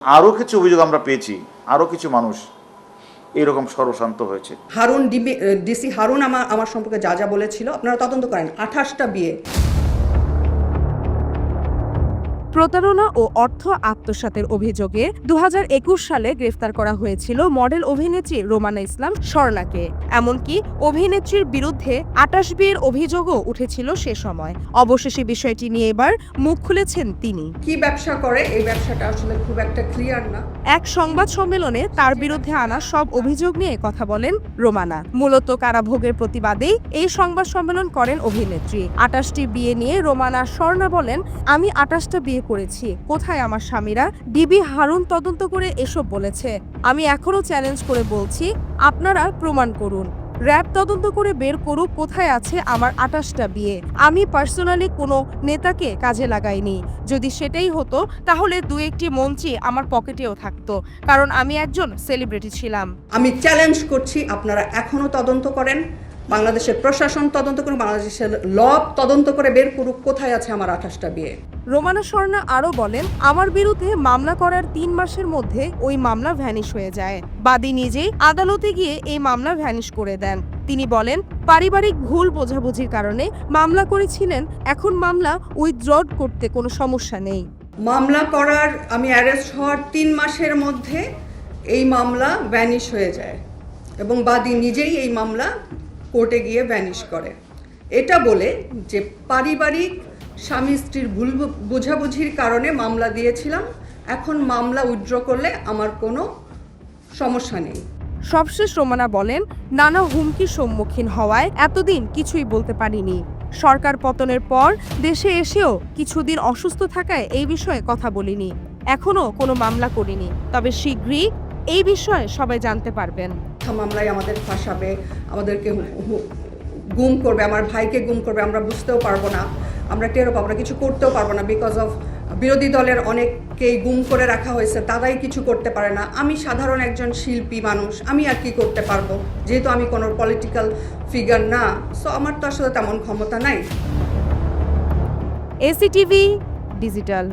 আরও কিছু অভিযোগ আমরা পেয়েছি, আরও কিছু মানুষ এইরকম সর্বশান্ত হয়েছে। হারুন ডিসি হারুন আমার সম্পর্কে যা যা বলেছিল আপনারা তদন্ত করেন। 28টা বিয়ে, প্রতারণা ও অর্থ আত্মসাতের অভিযোগে 2021 সালে গ্রেফতার করা হয়েছিল মডেল অভিনেত্রী রোমানা ইসলাম স্বর্ণাকে। এমনকি অভিনেত্রীর বিরুদ্ধে 28 বিয়ের অভিযোগও উঠেছিল সে সময়। অবশেষে বিষয়টি নিয়ে এবার মুখ খুলেছেন তিনি। কি ব্যবসা করে এই ব্যবসাটা আসলে খুব একটা ক্লিয়ার না। এক সংবাদ সম্মেলনে তার বিরুদ্ধে আনা সব অভিযোগ নিয়ে কথা বলেন রোমানা। মূলত কারাভোগের প্রতিবাদেই এই সংবাদ সম্মেলন করেন অভিনেত্রী। 28টি বিয়ে নিয়ে রোমানা স্বর্ণা বলেন, আমি 28টা বিয়ে করেছি, কোথায় আমার স্বামীরা? ডিবি হারুন তদন্ত করে এসব বলেছে। আমি এখনো চ্যালেঞ্জ করে বলছি, আপনারা প্রমাণ করুন। র‍্যাব তদন্ত করে বের করুক কোথায় আছে আমার 28টা বিয়ে। আমি পার্সোনালি কোনো নেতাকে কাজে লাগাইনি। যদি সেটাই হতো তাহলে 2-1টি মন্ত্রী আমার পকেটেও থাকতো, কারণ আমি একজন সেলিব্রিটি ছিলাম। আমি চ্যালেঞ্জ করছি, আপনারা এখনো তদন্ত করেন, বাংলাদেশের প্রশাসন তদন্ত করুন, বাংলাদেশের ল তদন্ত করে বের করুক কোথায় আছে আমার 28টা বিয়ে। রোমানা স্বর্ণা আরও বলেন, আমার বিরুদ্ধে মামলা করার 3 মাসের মধ্যে ওই মামলা ভ্যানিশ হয়ে যায়। বাদী নিজেই আদালতে গিয়ে এই মামলা ভ্যানিশ করে দেন। তিনি বলেন, পারিবারিক ভুল বোঝাবুঝির কারণে মামলা করেছিলেন, এখন মামলা উইথড্র করতে কোনো সমস্যা নেই। মামলা করার আমি অ্যারেস্ট হওয়ার 3 মাসের মধ্যে এই মামলা ভ্যানিশ হয়ে যায় এবং বাদী নিজেই এই মামলা কোর্টে গিয়ে ভ্যানিশ করে। এটা বলে যে পারিবারিক স্বামী স্ত্রীর ভুল বোঝাবুঝির কারণে মামলা দিয়েছিলাম, এখন মামলা উইথড্র করলে আমার কোনো সমস্যা নেই। সবশেষ রোমানা বলেন, নানা হুমকির সম্মুখীন হওয়ায় এতদিন কিছুই বলতে পারিনি। সরকার পতনের পর দেশে এসেও কিছুদিন অসুস্থ থাকায় এই বিষয়ে কথা বলিনি। এখনো কোনো মামলা করিনি, তবে শীঘ্রই এই বিষয়ে সবাই জানতে পারবেন। মামলায় আমাদের ফাঁসাবে, আমাদেরকে গুম করবে, আমার ভাইকে গুম করবে, আমরা বুঝতেও পারবো না, আমরা টেরও পাবো না, কিছু করতেও পারবো না। বিকজ অফ বিরোধী দলের অনেককেই গুম করে রাখা হয়েছে, তারাই কিছু করতে পারে না। আমি সাধারণ একজন শিল্পী মানুষ, আমি আর কি করতে পারবো, যেহেতু আমি কোনো পলিটিক্যাল ফিগার না, সো আমার তো আসলে তেমন ক্ষমতা নাই। এসিটিভি ডিজিটাল।